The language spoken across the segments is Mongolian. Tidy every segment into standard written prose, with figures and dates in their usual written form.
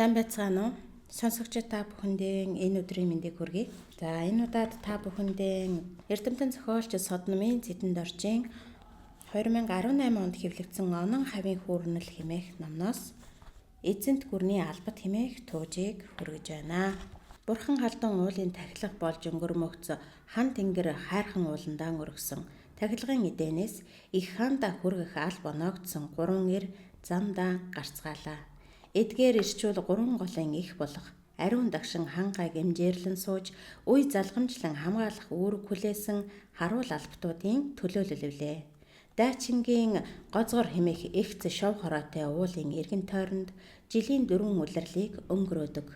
Сайн байцгаана уу? Сонсогчид та бүхэндээ энэ өдрийн мэндийг хүргэе. За энэ удаад та бүхэндээ Эрдэмтэн зохиолч Содномын Цэдэнд оржийн 2018 онд хэвлэгдсэн Онон хавийн хүүрнэл хэмээх номноос эзэнт гүрний албат хэмээх туужийг хүргэж байна. Бурхан халдун уулын тахилга болж өнгөрмөгц хан тэнгэр хайрхан ууландаа өргсөн. Тахилгын эдээнээс их хаанда хүргэх алба ноогдсон 3 эр замдаа гарцгаалаа. Эдгээр ирчүүл 3 голын их болох ариун дагшин хангай гэмжээрлэн сууж үе залгамжлан хамгаалах үүрэг хүлээсэн харуул албатуудын төлөөлөлөвлээ. Дайчингийн гоцгор хэмээх эгц шов хороотой уулын эргэн тойронд жилийн 4 улирлыг өнгөрөөдөг.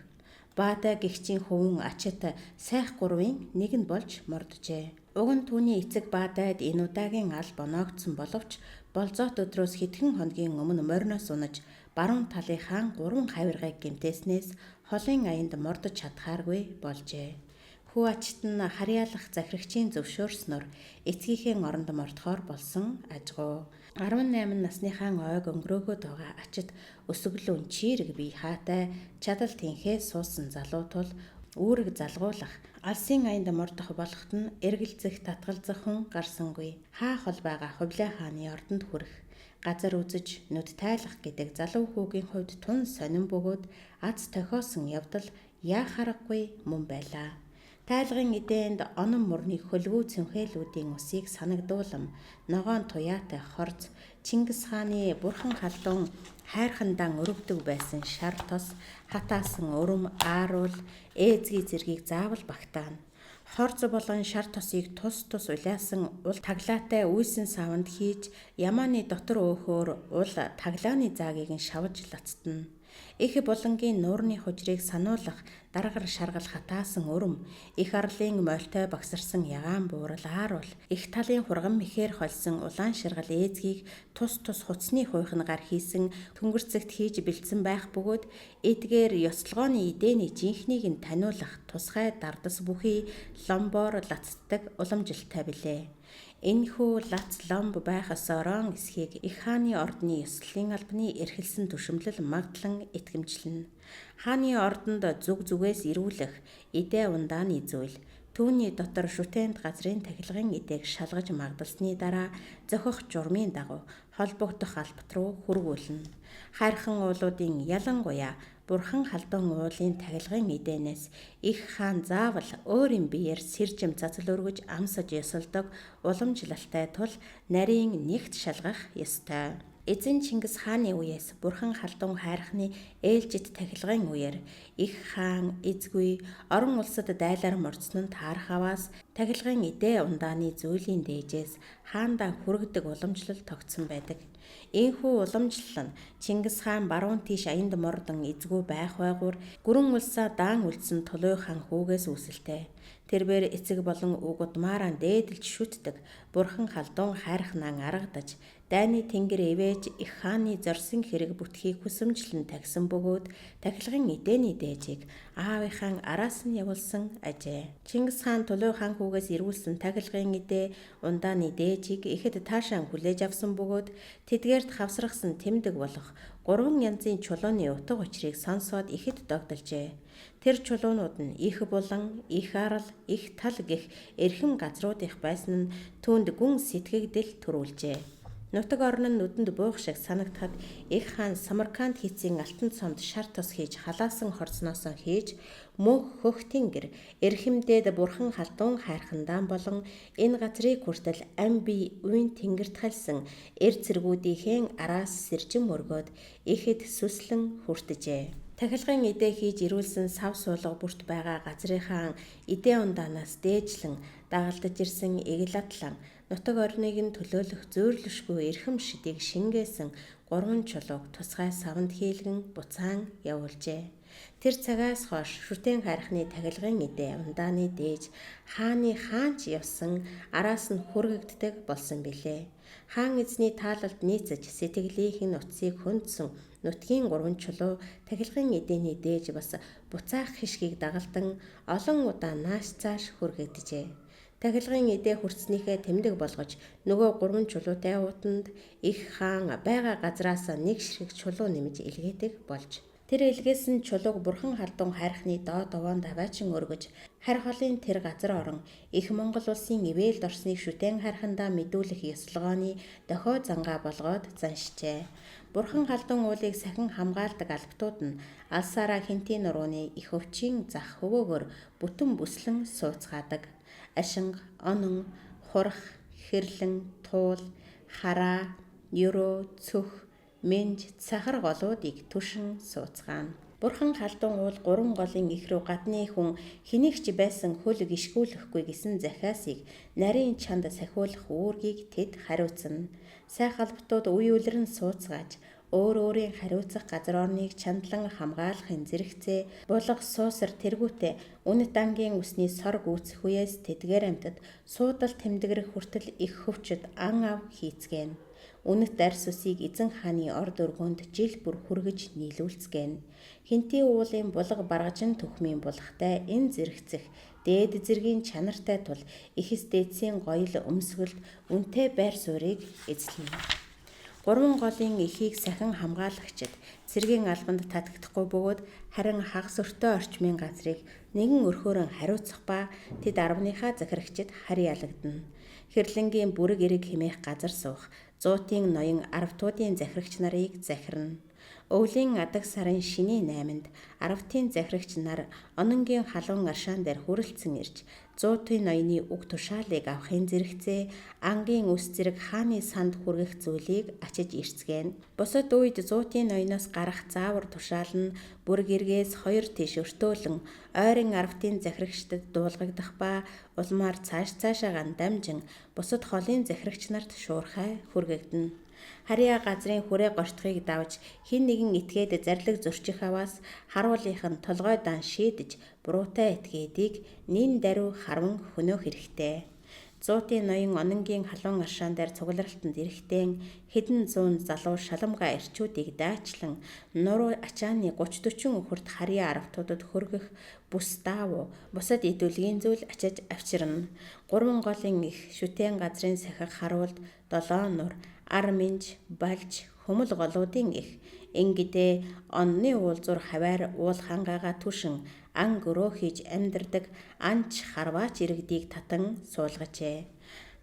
Баадай гихчийн хөвөн ачит сайх гурвын нэг нь болж морджээ. Уг нь түүний эцэг Баадайд энэ удаагийн алба ноогдсон боловч болзоот өдрөөс хэдхэн хоногийн өмнө мориноос унаж баруун талынхаа 3 хавиргыг гэмтээснээс холын аянд мордож чадхааргүй болжээ. Хүү ачит нь харьяалах захирагчийн зөвшөөрснөөр эцгийнхээ оронд мордохоор болсон ажгуу. 18 насныхаа ойг өнгөрөөгөөд байгаа ачит өсөглөн чийрэг бие хаатай чадал тэнхээ суусан залуу тул үүрэг залгуулах алсын аянд мордох болохт нь эргэлзэх татгалзах хүн гарсангүй. Хаа хол байгаа Хувлай хааны ордонд хүрэх газар үзэж нүд тайлах гэдэг залуу хүүгийн хувьд тун сонин бөгөөд аз тохиосон явдал яахаргагүй мөн байлаа. Тайлгын эдээнд онон мөрний хөлгүү цэнхээлүүдийн усыг санагдуулам ногоон туяатай хорц Чингис хааны бурхан халдун хайрхандан өрөвдөг байсан шар тос хатаасан өрөм ааруул ээзгийн зэргийг заавал багтаана. Хорц болон шар тосыг тус улаасан ул таглаатай үйсэн саванд хийж ямааны дотор өөхөөр ул таглааны заагийг нь шавж лацтана. Их булангийн нуурны хужрыг сануулах даргар шаргал хатаасан өрөм, их арлын мойлтой багсарсан ягаан буурал ааруул, их талын хурган мэхээр холсон улаан ширгал ээзгийг тус хуцсны хуйхнагаар хийсэн түнгэрцэгт хийж бэлдсэн байх бөгөөд эдгээр ёслогооны эдээний жинхнийг нь таниулах тусгай дардас бүхий ломбоор лацддаг уламжилтай билээ. Энэхүү лац ломб байх сорон эсхийг их хааны ордны ёслолын албаны эрхэлсэн түшимлэл магдлан итгэмжлэнэ. Хааны ордонд зүгээс ирүүлэх эдээ ундааны зүйл түүний дотор шүтээнд газрын тахилгын эдээг шалгаж магдалсны дараа зохих журмын дагуу холбогдох албат руу хүргүүлнэ. Хайрхан уулуудын ялангуяа бурхан халдун уулын тахилгын эдээнээс их хаан заавал өөрийн биеэр сэржим цацал өргөж амсаж ёсолдог уламжлалтай тул нарийн нэгт шалгах ёстой. Эзэн Чингис хааны үеэс бурхан халдун хайрхны ээлжит тахилгын үеэр их хаан эзгүй орон улсад дайлаар мордсон нь таарах аваас тахилгын эдээ ундааны зүйлийн дээжээс хаандаа хүргэдэг уламжлал тогтсон байдаг. Ийхүү уламжлал нь Чингис хаан баруун тийш аянд мордон эзгүй байх байгуур гүрэн улсаа даан үлдсэн Тулуй хаан хүүгээс үүсэлтэй. Тэрбээр эцэг болон үг удмаараа дээдэлж шүтдэг бурхан халдун хайрхнаа аргадаж дайны тэнгэр эвэж их хааны зорсон хэрэг бүтхийг хүсэмжлэн тагсан бөгөөд тахилгын эдээний дээжийг аавынхаа араас нь явуулсан ажээ. Чингис хаан Тулуй хаан хүүгээс ирүүлсэн тахилгын эдээ ундааны дээжийг ихэд таашаан хүлээж авсан бөгөөд тэдгээрт хавсрахсан тэмдэг болох 3 янзын чулууны утга учирыг сонсоод ихэд догдолжээ. Тэр чулуунууд нь их булан, их арал, их тал гэх эрхэм газрууд их байсан нь түүнд гүн сэтгэгдэл төрүүлжээ. Нутаг орн нь нүдэнд буух шиг санагдахад их хаан Самарканд хийцийн алтан цомд шар тос хийж халаасан хорцноосоо хийж мөнх хөх тэнгэр эрхэмдээд бурхан халдун хайрхандаа болон энэ газрыг хүртэл ам бие үн тэнгэрт хальсан эр цэргүүдийнхээ араас сэржим өргөөд ихэд сүслэн хүртэжээ. Тахилгын эдээ хийж ирүүлсэн сав суулга бүрт байгаа газрынхаа эдээ ундаанаас дээжлэн дагалдаж ирсэн эгэл атлан нутаг орныг нь төлөөлөх зөөрлөшгүй эрхэм шидийг шингээсэн 3 чулууг тусгай саванд хийлгэн буцаан явуулжээ. Тэр цагаас хойш шүтэн хайрхны тахилгын эдээ ундааны дээж хааны хаанч явсан араас нь хүргэгддэг болсон билээ. Хаан эзний таалалд нийцэж сэтгэлийнх нь утсыг хөндсөн нутгийн 3 чулуу тахилгын эдээний дээж бас буцаах хишгийг дагалдан олон удаа нааш цааш хүргэгдэжээ. Тахилгын эдээ хүртснийхээ тэмдэг болгож нөгөө 3 чулуутай уутанд их хаан байгаа газраас нэг ширхэг чулуу нэмж илгээдэг болж Тэр илгээс нь чулууг бурхан халдун хайрхны доод овоон даваачин өргөж, харь холын тэр газар орон их Монгол улсын ивэлд орсныг шүтэн хархандаа мэдүүлэх ёслогооны дохио зангаа болгоод заншжээ. Бурхан халдун уулыг сахин хамгаалдаг албатууд нь алсаараа хинтийн нурууны их өвчийн зах хөвөөгөр бүтэн бүслэн сууцгаадаг. Ашинг, онон, хурах, хэрлэн, туул, хараа, ёроо, цөх, менж, цахар голуудыг түшин сууцгаана. Бурхан халдун уул 3 голын их рүү гадны хүн хэнийг ч байсан хөл гიშгүүлэхгүй гэсэн захиасыг нарийн чанд сахиулах үүргийг тэд хариуцна. Сайх албатууд үе үлрэн сууцгааж өөр өөрийн хариуцах газар орныг чандлан хамгаалахын зэрэгцээ булга суусар тэргүүтээ үнэт ангийн үсний сор гүйцэх үеэс тэдгээр амьтад суудал тэмдгэрэх хүртэл их хөвчөд ан ав хийцгээн. Үнэт арьс үсийг эзэн хааны орд өргөнд жил бүр хүргэж нийлүүлцгээн. Хинтийн уулын булга баргажин түхмийн булгатай энэ зэрэгцэх дээд зэргийн чанартай тул ихэс дээдсийн гоёл өмсгөлд үнэтэй байр суурийг эзлэе. 3 голын эхийг сахин хамгаалагчид цэргийн албанд татагдахгүй бөгөөд харин хагас өртөө орчмын газрыг нэгэн өрхөөрөн хариуцах ба тэд 10-ныхаа захирагчид харьяалагдана. Хэрлэнгийн бүрэг эрэг хэмээх газар суух, зуутын ноён арвтуудын захирагч нарыг захирна. Өвлийн адаг сарын шинийн 8-нд арвтын захирагч нар ононгийн халуун аршаан дээр хүрэлцэн ирж, зуутын ноёны уг тушаалыг авахын зэрэгцээ ангийн үс зэрэг хааны санд хүргэх зүйлийг ачиж ирцгээн. Бусад үед зуутын ноёноос гарах заавар тушаал нь бүрэг эргээс 2 тийш өртөөлөн ойрын арвтын захирагчдад дуулгагдах ба улмаар цаашаагаа дамжин бусад холын захирагч нарт шуурхай хүргэгдэнэ. Харьяа газрын хүрээ гортхыг давж хин нэгэн этгээд зарлиг зөрчих аваас харуулынх нь толгой дан шийдэж буруутай этгээдийг нин даруй харван хөнөөх хэрэгтэй. Зуутын ноён ононгийн халуун аршаан дээр цугларалтанд ирэхдээ хэдэн зуун залуу шаламга эрчүүдийг даачлан нуруу ачааны 30-40 өхөрт харьяа арвтуудад хөргөх бүс даавуу бусад идүүлгийн зүйл ачиж авчирна. 3 голын их шүтэн газрын сахих харуулд 7 нур ар минж, балж, хөмөл голуудын их ингэдээ онны уулзуур хаваар уул хангаагаа түшин ан гөрөө хийж амьдардаг анч харваач иргэдийг татан суулгажээ.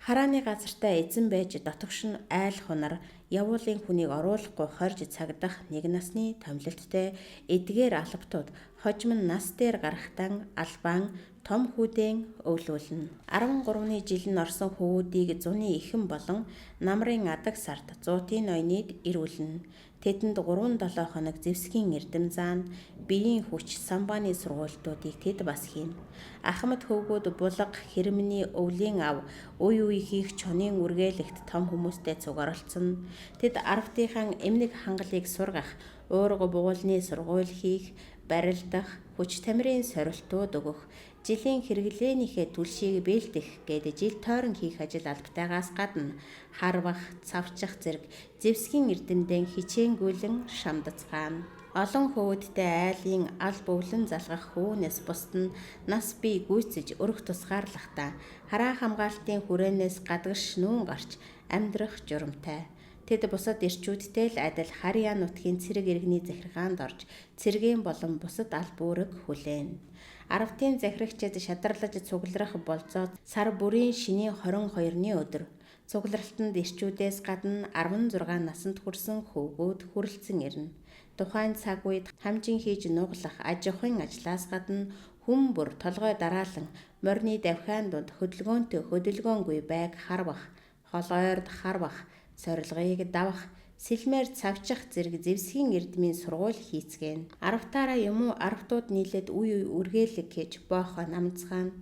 Харааны газартаа эзэн байж дотогш нь айл хунар явуулын хүнийг оруулахгүй хорж цагдах нэг насны томилолттой эдгээр албатууд хожим нь нас дээр гарахтан албан том хүүдэн өвлүүлнэ. 13-ны жил нь орсон хөвүүдийг зуны ихэн болон намрын адаг сард зуутын ноёныг ирүүлнэ. Тэдэнд 3-7 хоног зэвсгийн эрдэм заана, биеийн хүч самбааны сургуультуудыг тэд бас хийнэ. Ахмад хөвгүүд булга, хэрэмний өвлийн ав, үе хийх чонын үргээлэгт том хүмүүстэй цуг оролцсон. Тэд арвтынхаа эмнэг хангалыг сургах, уурга бугуулны сургууль хийх, барилдах, хүч тамирын сорилтууд өгөх, жилийн хэрэглээнийхээ түлшийг бэлдэх гээд жил тойрон хийх ажил албатайгаас гадна харвах, цавчих зэрэг зэвсгийн эрдэмдэн хичээнгүйлэн шамдацгаана. Олон хөвөдтэй айлын ал бөвлөн залгах хөвөнөөс бусд нь нас бие гүйцэж өрөх тусгаарлахдаа хараа хамгаалтын хүрээнээс гадагш нүүн гарч амьдрах журамтай. Тэд бусад эрчүүдтэй л адил харьяа нутгийн цэрэг иргэний захиргаанд орж цэргийн болон бусад ал бүрэг хүлээн. Арвтын захирагчид шадарлаж цугларах болцоод сар бүрийн шинийн 22-ны өдөр цугларалтанд эрчүүдээс гадна 16 наснд хүрсэн хөвгүүд хүрэлцэн ирнэ. Тухайн цаг үед хамжин хийж нуглах аж ахуйн ажлаас гадна хүн бүр толгой дараалан морины давхиан дунд хөдөлгөөнтэй хөдөлгөөнгүй байг харвах, холойрд харвах, сорилгыг давах, сэлмээр цавчих зэрэг зэвсгийн эрдмийн сургууль хийцгээн. Арвтаараа юм уу арвтууд нийлээд үе үргээлэг гэж боохоо намцгаана.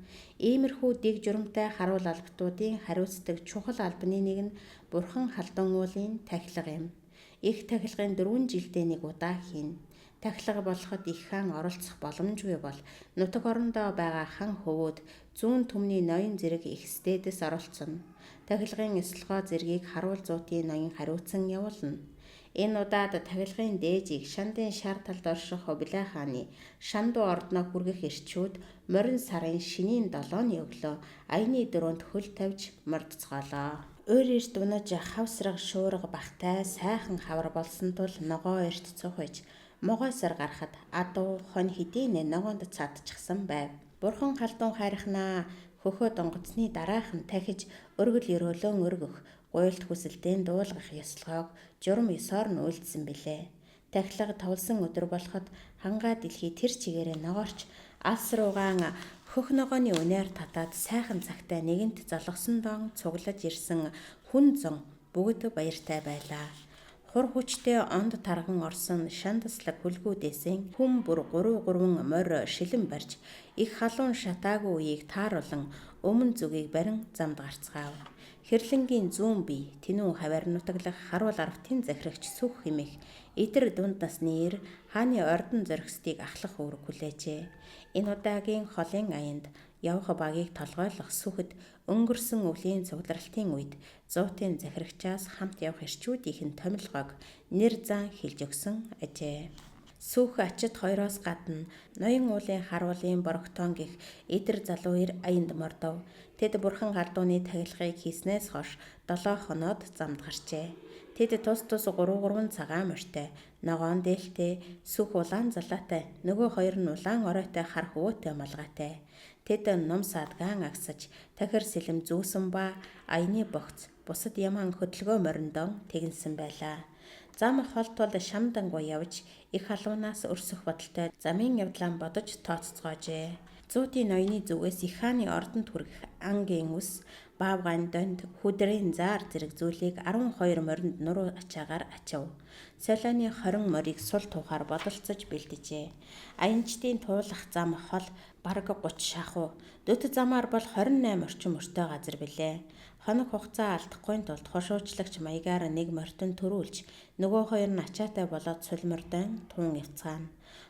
Иймэрхүү дэг журамтай харуул албатуудын хариуцдаг чухал албаны нэг нь бурхан халдун уулын тахилга юм. Их тахилгын 4 жилдээ нэг удаа хийнэ. Тахилга болоход их хаан оролцох боломжгүй бол нутаг орондоо байгаа хан хөвөөд зүүн түмний ноён зэрэг ихсдээдэс оролцоно. Тахилгын эслэгоо зэргийг харуул зуутын ноён хариуцсан явуулна. Энэ удаад тахилгын дээжийг шандын шар талд орших Хубилай хааны шандуу ордноо хүргэх эрчүүд морин сарын шинийн 7-ны өглөө аяны 4-нд хөл тавьж мордцоолоо. Өөр эрт унаж хавсраг шуурга бахтай сайхан хавар болсон тул ногоо эрт цухиж могойсоор гарахад адуу хонь хэдийнэ ногоонд цаадчихсан байв. Бурхан халдун хайрхнаа хөхөө донгоцны дараахан дахиж өргөл өрөөлөн өргөх гуйлт хүсэлтэнд дуулгах ёслогоог журам 9-оор нь үйлдсэн билээ. Тахилга товлсон өдөр болоход хангаа дэлхий тэр чигээрээ ногоорч алс руугаан хөх ногооны үнээр татаад сайхан цагтаа нэгэнт золгосон дон цуглаж ирсэн хүн зон бүгд баяртай байлаа. Хур хүчтэй онд тарган орсон шандаслаг хүлгүүдээсээ хүн бүр 3 морь шилэн барьж их халуун шатаагүй үеийг тааруулан өмнө зүгийг барин замд гарцгаав. Хэрлэнгийн зүүн бие тэнүү хавар нутаглах харуул арвтын захирагч сүх химэх эдэр дунд насны ир хааны ордон зоригсдыг ахлах үүрэг хүлээжээ. Энэ удаагийн холын аянд явах багийг толгойлох сүхэд өнгөрсөн өвлийн цугларалтын үед зуутын захирагчаас хамт явах эрчүүдийнх нь томилгоог нэр зан хэлж өгсөн ажээ. Сүх ачид хоёроос гадна ноён уулын харуулын борогтоон гих эдэр залуу ир аянд мордов. Тэд бурхан галдууны тахилгыг хийснээс хойш 7 хоноод замд гарчээ. Тэд тус 3 цагаан морьтой, ногоон дээлтэй, сүх улаан залаатай, нөгөө хоёр нь улаан оройтой хар хөвөөтэй малгайтай. Тэд ном садгаан агсаж, тахир сэлэм зүүсэн ба аяны богц, бусад яман хөдөлгөө мориндон тэгнсэн байлаа. Зам холтол шамдангуй явж их халуунаас өрсөх бодолтой замын явдлаа бодож тооцоцгоожээ. Зуутын ноёны зүгээс их хааны ордонд хүрэх ангийн ус, баавгайн донд хүдрийн заар зэрэг зүйлийг 12 моринд нуруу ачаагаар ачав. Солоны 20 морийг сул тухаар бодолцож бэлдэжээ. Аянчдын туулах зам хол бараг 30 шахуу. Дөт замаар бол 28 орчим өртөө газар билээ. Хоног хугацаа алдахгүй тулд хошуучлагч маягаар нэг морьтон төрүүлж, нөгөө хоёр нь ачаатай болоод сулмордон туун явцгаана.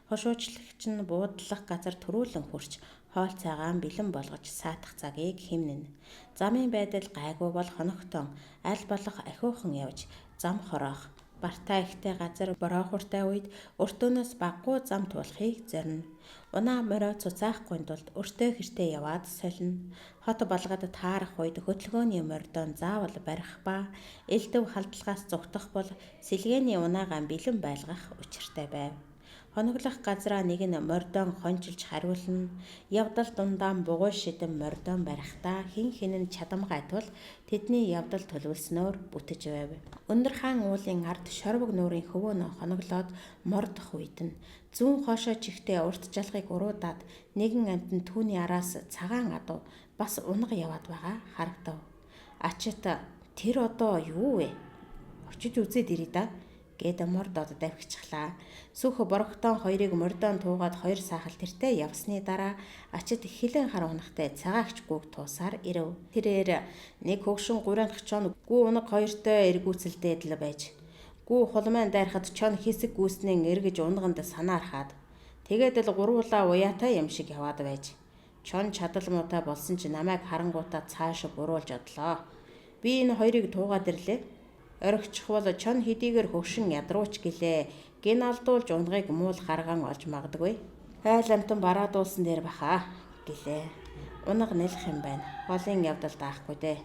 Хошуучлагч нь буудлах газар төрүүлэн хурч, хоол цагаан бэлэн болгож саатах цагийг хэмнэнэ. Замын байдал гайгүй бол хоногтон аль болох ахиухан явж, зам хороох, бартаа ихтэй газар бороохуртай үед өртөөнөөс баггүй зам туулахыг зорино. Унаа морио цуцаахгүй тулд өртөө хэртээ яваад солино. Хот балгад таарах үед хөдөлгөөний морьдон заавал барих ба элдв халдлагаас зугтах бол сэлгээний унаагаа бэлэн байлгах учиртай байв. Хоноглох газраа нэг нь морьдон хончилж хариулна. Явдал дундаа бугуй шидэм морьдон барихтаа хин нь чадамгай тул тэдний явдал төлөвлснөөр бүтэж байв. Өндөр хаан уулын ард шорвог нуурын хөвөөнө хоноглоод мордох үед нь зүүн хоошоо чихтэй урт жалгыг уруудаад нэгэн амтнд түүний араас цагаан адуу бас унга яваад байгаа харагдав. Ачит тэр одоо юу вэ? Очиж үзээд ирээ да гэд мордод давхичихлаа. Сүх борогтон хоёрыг мордон туугаад 2 саахал тэртээ явсны дараа ачид хилэн хар унахтай цагаагч гүг туусаар ирэв. Тэрээр нэг хөгшин 3 дахь чон гүү унаг хоёртой эргүүцэлдээд л байж. Гүү хулмайн дайрахад чон хэсэг гүйснэн эргэж унганд санаархаад. Тэгээд л гурвуулаа уяатай юм шиг яваад байж. Чон чадал муутай болсон ч намайг харангуутаа цааш буруулж одлоо. Би энэ хоёрыг туугаад ирлээ. Оригчих бол чон хэдийгээр хөгшин ядруулч гэлээ. Гин алдуулж унгыг муул харгаан олж магадгүй. Айл амтан бараадуулсан дээр баха гэлээ. Унаг нэлэх юм байна. Холын явдал даахгүй дээ.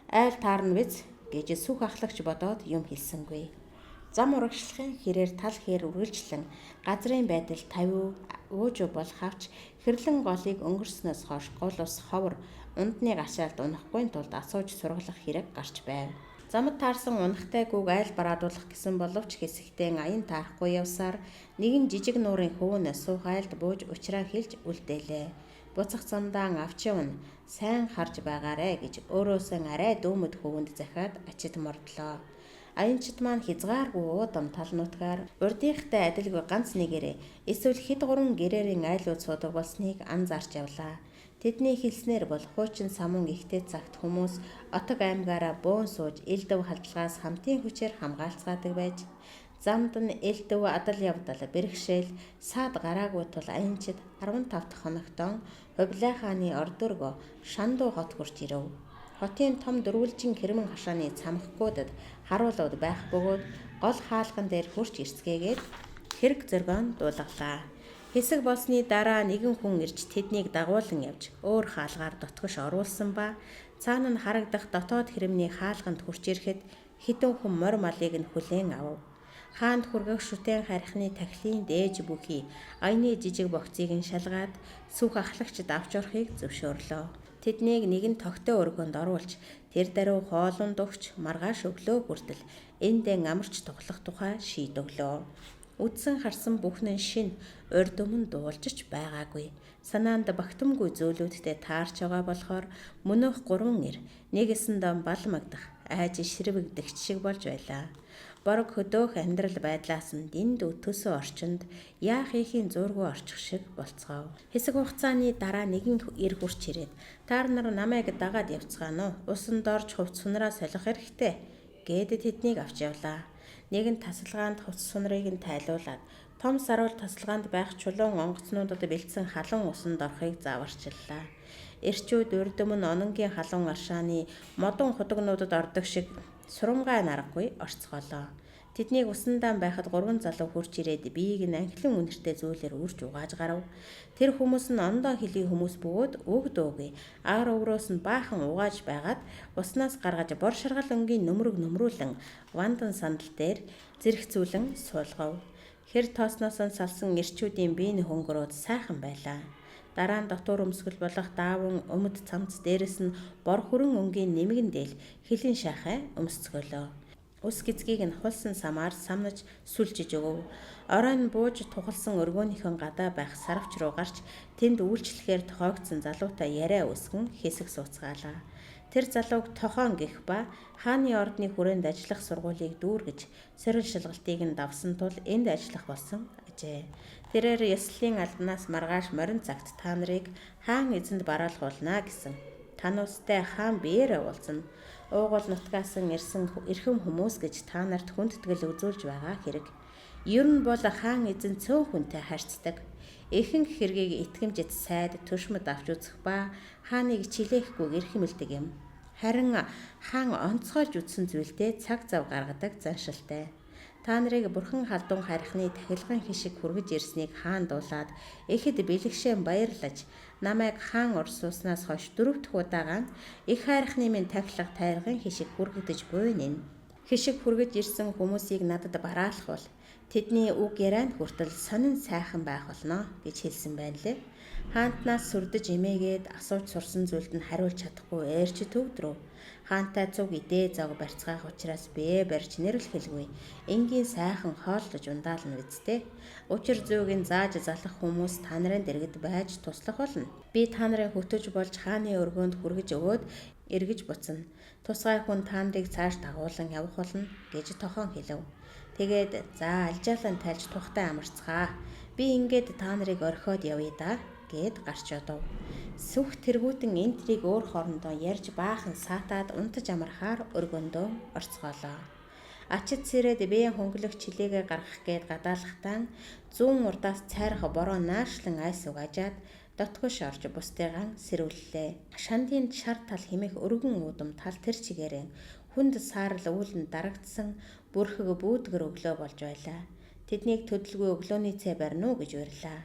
Айл таарна биз гэж сүх ахлагч бодоод юм хэлсэнгүй. Зам урагшлахын хэрээр тал хээр үргэлжлэн газрын байдал 50 уужуу болох авч хэрлэн голыг өнгөрснөөс хойш гол ус ховор ундны гашаалд унахгүй тулд асууж сургалах хэрэг гарч байв. Замд таарсан унахтай гүг айл бараадуулах гэсэн боловч хэсэгтээ аян таарахгүй явсаар нэгэн жижиг нуурын хөвөнөөс суух айлд бууж учраа хэлж үлдээлээ. Буцах замдаа авчивна сайн харж байгаарэ гэж өөрөөсөө арай дөөмөд хөвөнд захиад ачид мордлоо. Аянчид маань хязгааргүй уудам тал нутгаар урдийнхтай адилгүй ганц нэгээрээ эсвэл хэд 3 гэрээрийн айлууд суудаг болсныг анзаарч явлаа. Тэдний хэлснээр бол хуучин самун ихтэй цагт хүмүүс отог аймгаараа бөөн сууж элдв халдлагаас хамтын хүчээр хамгаалцгаадаг байж замд нь элдв адал явдал бэрхшээл саад гараагүй тул аянчид 15 дахь хоногтон Хувлай хааны ордөргөө Шандуу хот хүрч ирэв. Хотын том дөрвөлжин хэрмэн хашааны цамхгуудад харуулууд байх бөгөөд гол хаалган дээр хурч ирцгээгээд хэрэг зөргөөн дуулгалаа. Хэсэг болсны дараа нэгэн хүн ирж тэднийг дагуулan явж өөр хаалгаар дотгош оруулсан ба цаана нь харагдах дотоод хэрэмний хаалганд хурч ирэхэд хідэн хүн морь малыг нь хүлээн авав. Хаанд хүргэх шүтэн харихны тахилын дээж бүхий аяны жижиг богцыг нь шалгаад сүх ахлагчд авч орохыг зөвшөөрлөө. Тэднийг нэгэн тогттой өргөнд оруулж тэр даруй хоолунд өгч маргааш өглөө хүртэл эндэн амарч тоглох тухай шийдвэглөө. Үдсэн харсан бүхэн шин урд өмнө дуулж ч байгаагүй. Санаанд багтамгүй зөөлүүдтэй таарч байгаа болохоор мөнөөх 3 эр нэгэсэнд балмагдах, айж ширвэгдэгч шиг болж байлаа. Борог хөдөөх амьдрал байдлаас нь энд төсөө орчинд яах ийхийн зургуу орчих шиг болцгоо. Хэсэг хугацааны дараа нэгэн эр хурч ирээд "Таар нар намайг дагаад явцгаано уу? Усанд орж хувц сунраа солих хэрэгтэй" гээд тэднийг авч явлаа. Нэгэн тасалгаанд хувц сунрыг нь тайлуулаад том саруул тасалгаанд байх чулуун онгоцнуудад бэлдсэн халуун усанд орохыг зааварчиллаа. Эрчүүд урд өмнө ононгийн халуун аршааны модон худагнуудад ордог шиг сурамгай наргагүй орцгоолоо. Тэднийг усандаа байхад 3 залуу хурж ирээд биеийг нь анхлын үнэртэй зүйлээр үрж угааж гарав. Тэр хүмүүс нь ондоо хилийн хүмүүс бөгөөд үг дуугүй. Ар өврөөс нь баахан угааж байгаад уснаас гаргаж бор шаргал өнгийн нөмрүүлэн вандан сандал дээр зэрэгцүүлэн суулгав. Хэр тоосноос нь салсан эрчүүдийн биений хөнгөрөөд сайхан байлаа. Дараа нь дотор өмсгөл болох дааван өмд цамц дээрэс нь бор хүрэн өнгийн нэмгэн дээл хилийн шахай өмсцгөөлөө. Ус гизгийг нь хулсан самаар самнаж сүлжиж өгөв. Оройн бууж тухалсан өргөөнийхөө гадаа байх сарвч руу гарч тэнд үйлчлэхээр тохиогдсон залуутай яриа өсгөн хэсэг сууцгаалаа. Тэр залууг тохоон гэх ба хааны ордны хүрээнд ажиллах сургуулийг дүүргэж сорил шалгалтыг нь давсан тул энд ажиллах болсон ажээ. Тэрээр ёслолын албанаас маргааш морин цагт та нарыг хаан эзэнд бараалхуулна гэсэн. Тануустай хаан биеэрээ уулзна. Уугуул нутгаас ирсэн эрхэм хүмүүс гэж та нарт хүндэтгэл үзүүлж байгаа хэрэг. Ер нь бол хаан эзэн цөөн хүнтэй харьцдаг. Ихэнх хэргийг итгэмжит сайд төшмөд авч үзэх ба хааныг чилээхгүй эрхэмэлдэг юм. Харин хаан онцгойлж үзсэн зүйлдээ цаг зав гаргадаг заншилтай. Та нарыг бурхан халдун харихны тахилган хишиг хүргэж ирснийг хаан дуулаад ихэд бэлгшээн баярлаж намайг хаан орсууснаас хойш 4 дахь удаагаан их хайрхны минь тахилга тайрган хишиг хүргэж буйнэ. Хишиг хүргэж ирсэн хүмүүсийг надад бараалхуул. Тэдний үг ярианд хүртэл сонин сайхан байх болно гэж хэлсэн байна лээ. Хаантнаас сүрдэж эмээгээд асууж сурсан зүйлд нь хариулж чадахгүй ээрч төвд рүү. Хаантай цуг идээ зог барьцгаах учраас бие барьж нэрлэхэлгүй. Энгийн сайхан хооллож ундаална үсттэй. Учир зүйг нь зааж залах хүмүүс та нарын дэргэд байж туслах болно. Би та нарыг хөтөж болж хааны өргөөнд хүргэж өгөөд эргэж буцна. Тусгай хүн та нарыг цааш дагуулan явах болно гэж тохон хэлв. Тэгээд за алжаалан тайлж тухтай амарцгаа. Би ингээд та нарыг орхиод явъя да гэд гарч одов. Сүх тэргүүтэн энтрийг өөр хоорондоо ярьж баахан саатаад унтаж амархаар өргөндөө орцгоолоо. Ачид сэрээд биеийн хөнгөлөх чилээгээ гаргах гээд гадаалахтаа зүүн урдаас цайрах бороо наашлан айс угаажаад дотгош орж бусдыгаан сэрүүллээ. Шандын шар тал хэмээх өргөн уудам тал тэр чигээрээ хүнд саарл үүлэн дарагдсан бүрхэг бүүдгэр өглөө болж байлаа. Тэднийг төдөлгүй өглөөний цай барина уу гэж урилаа.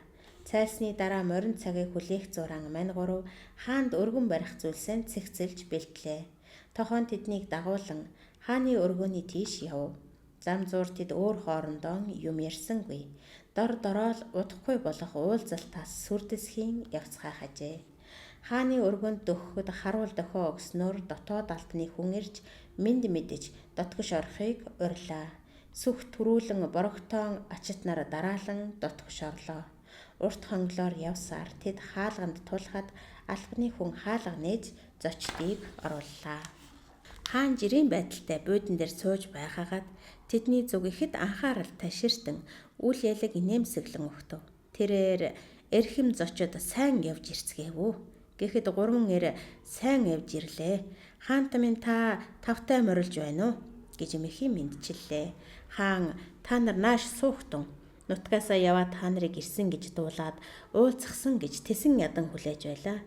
Цайсны дараа морин цагийг хүлээх зуран мань гурав хаанд өргөн барих зүйлсээ цэгцэлж бэлтлээ. Тохон тэднийг дагуулan хааны өргөөний тийш яв. Зам зуур тэд өөр хоорондоо юм ярьсангүй. Дор дороол удахгүй болох уулзалтаас сүрдэсхийн явцгаа хажээ. Хааны өргөнд дөхөхөд харуул дохио өгснөөр дотоод алтны хүн ирж мэд мэдэж дотгош орохыг урилаа. Сүх төрүүлэн борогтоон ачитнаар дараалан дотгош орлоо. Урт хонглоор явсаар тэд хаалганд тулахад албаны хүн хаалга нээж зочдыг орууллаа. Хаан жирийн байдалтай буудан дээр сууж байхагаад тэдний зүг ихэд анхаарал таширтан үл ялэг нэмсэглэн өгтөв. Тэрээр эрхэм зочид сайн явж ирцгээвүү. Гэхэд 3 эр сайн явж ирлээ. Хаанта минь та тавтай морилж байна уу гэж мэхийн мэдчиллээ. Хаан та нар нааш суухтун. Нутгаасаа яваад та нарыг ирсэн гэж дуулаад уулзахсан гэж тэсэн ядан хүлээж байлаа.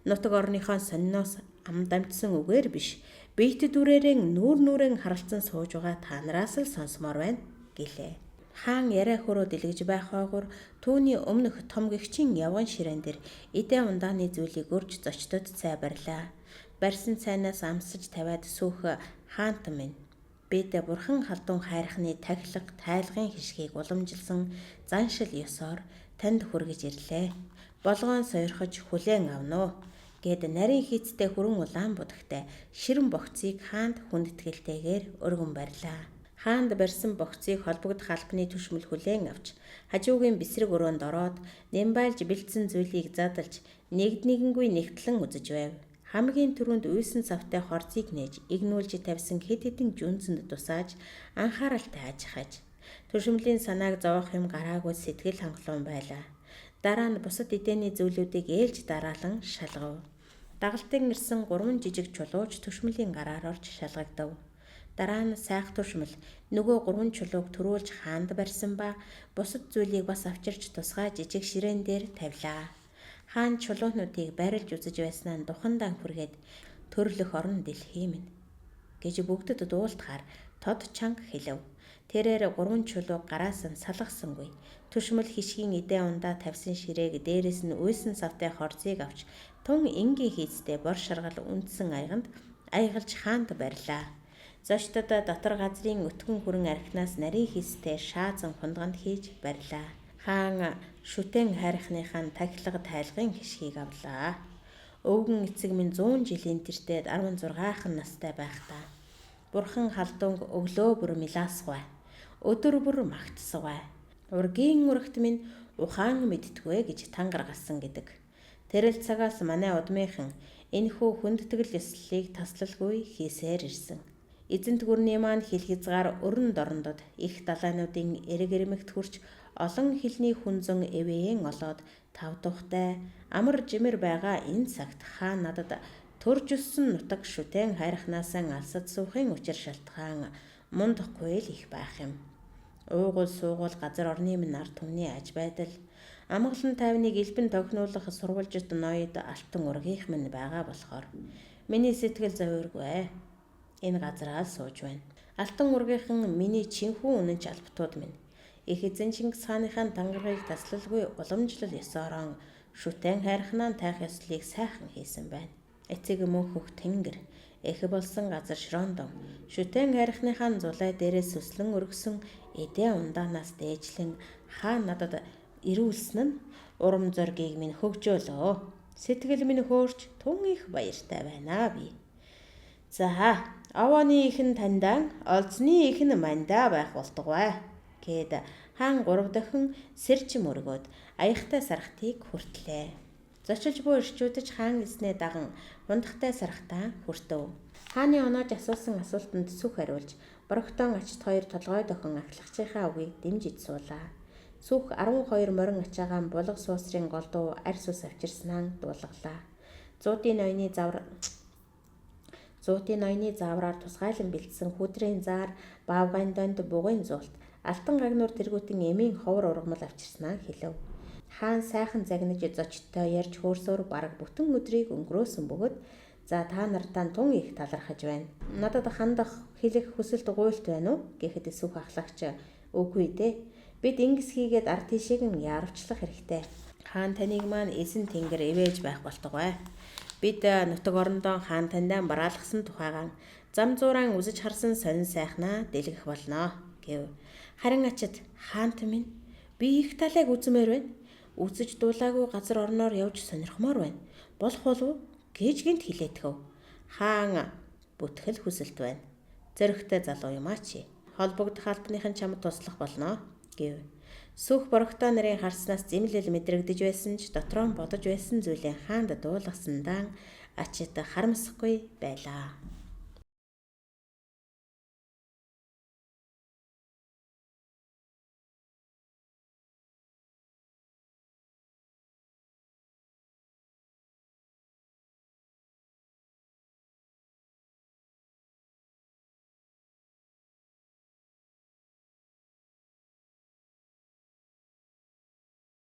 Нутаг орныхоо сонноос ам дамжсан үгээр биш. Бийт дүрээрэн нүүрэн харалцсан сууж байгаа та нараас л сонсомоор байна гэлээ. Хаан яриа хөрөө дэлгэж байхаагүйр түүний өмнөх том гэгчийн явган ширээн дээр эдээ ундааны зүйлийг өрж зочдод цай барьлаа. Барьсан цайнаас амсаж тавиад сүүх хаант минь. бид бурхан халдун хайрхны тахилга, тайлгын хишгийг уламжилсан заншил ёсоор танд хүргэж ирлээ. Болгоон сойрхож хүлээн авноо гэд нарийн хийцтэй хүрэн улаан будагтай ширэн богцыг хаанд хүндэтгэлтэйгээр өргөн барьлаа. Хаанд барьсан богцыг холбогдох албаны түшмэл хүлээн авч хажуугийн бэсрэг өрөөнд ороод нэмбайлж бэлдсэн зүйлийг задалж нэгднийгэнгүй нэгтлэн үзэж байв. Хамгийн түрүүнд үйсэн савтай хорцыг нээж игнүүлж тавьсан хэд хэдэн жүнсэнд тусааж анхааралтай ажихаж. Түшмэлийн санааг зовоох юм гараагүй сэтгэл хангалуун байлаа. Дараа нь бусад эдээний зүйлүүдийг ээлж дараалан шалгав. Дагалдан ирсэн 3 жижиг чулууч түшмэлийн гараар орж шалгагдав. Дараа нь сайх түшмэл нөгөө 3 чулууг төрүүлж хаанд барьсан ба бусад зүйлийг бас авчирч тусгай жижиг ширээн дээр тавилаа. Хаан чулуунуудыг барилж үзэж байснаа духандаа хүргээд төрлөх орон дэлхий минь гэж бүгдэд дуултахаар тод чанга хэлв. Тэрээр 3 чулууг гараас нь салгасангүй. Түшмэл хишгийн эдээ ундаа тавьсан ширээг дээрээс нь үйсэн савтай хорцыг авч тун энгийн хийцтэй бор шаргал үндсэн аяганд айгалж хаанд барьлаа. Зочдод дотор газрын өтгөн хүрэн архинаас нарийн хийстэй шаазан хундганд хийж барьлаа. Хаан шүтэн хайрхныхаа тахилга тайлгын хишгийг авлаа. Өвгөн эцэг минь 100 жилийн тэртээд 16хан настай байхдаа бурхан халдунг өглөө бүр милаасгүй. Өдөр бүр магтсгүй. Ургийн урагт минь ухаан мэдтгүй гэж тангаргалсан гэдэг. Тэрэл цагаас манай удмынхан энэхүү хүндэтгэл ёслолыг таслалгүй хийсээр ирсэн. Эзэнт гүрний маань хил хязгаар өрн дорндод их далайнуудын эрэг эрмэгт хүрч олон хилний хүнзэн эвээн олоод тав тухтай амар жимэр байгаа энэ цагт хаан надад төрж өссөн нутаг шүтэн хайрхнаасаа алсад суухын учир шалтгаан мундахгүй л их байх юм. Уугуул суугуул газар орны минь ард түмний аж байдал амгалан тайвныг элбэн тогтнуулах сурвалжит ноёд алтан ургийнх минь байгаа болохоор миний сэтгэл зовиоргүй. Энэ газараа сууж байна. Алтан ургийнхан миний чинхүү үнэнч албатууд минь. Их эзэн Чингис хааныхаа тангарыг таслалгүй уламжлал ёсоорон шүтэн хайрхнаа тайх ёслолыг сайхан хийсэн байна. Эцэг мөнхөх тэнгэр эх болсон газар шрондон шүтэн хайрхныхаа зулай дээрээс сүслэн өргсөн эдээ ундаанаас дээжлэн хаан надад ирүүлсэн нь урам зоргийг минь хөгжөөлөө. Сэтгэл минь хөөрч тун их баяртай байна би. За авааны ихэн таньдаа олзны ихэн мандаа байх болтугай гэд хаан 3 дахин сэрж мөргөөд аягтай сархтыг хүртлээ. Зочилж буй ирчүүдж хаан эзнээ даган хундахтай сархтаа хүртэв. Хааны оноож асуусан асуултанд сүх хариулж борогтон ачт 2 толгой дохин ахлагчийнхаа үгийг дэмжиж суулаа. Сүх 12 морин ачаагаан булга суусрын голдуу арьс ус авчирснаа дуулгалаа. Зуутын ноёны заавраар тусгайлан бэлдсэн хүдрийн заар баавгайн донд бугын зуулт алтан гагнуур тэргүүтэн эмийн ховор ургамал авчирснаа хэлв. Хаан сайхан загнаж зочдтой ярьж хөөрсөөр бараг бүтэн өдрийг өнгөрөөсөн бөгөөд за та нартаа тун их талархаж байна. Надад хандах хэлэх хүсэлт гуйлт байна уу гэхэд сүх ахлагч үгүй дээ. Бид ингэс хийгээд ард тийшээ яарвчлах хэрэгтэй. Хаан таныг маань эзэн тэнгэр ивэж байх болтугай. Бид нутаг орондоо хаан таньдаа бараалгасан тухайгаан зам зуурaan үзэж харсан сонин сайхнаа дэлгэх болно гэв. Харин ачид хаант минь би их талайг үзмээр байна. Үзэж дуулаагүй газар орноор явж сонирхмоор байна. Болох болов гэж гинт хилээтгэв. Хаан бүтгэл хүсэлт байна. Зөрөгтэй залуу юм аа чи. Холбогдох албаныхан чамд туслах болно гэв. Сүх борогтой нарын харснаас зэмлэл мэдрэгдэж байсан ч дотроо бодож байсан зүйлээ хаанд дуулгасандаа ачид харамсахгүй байлаа.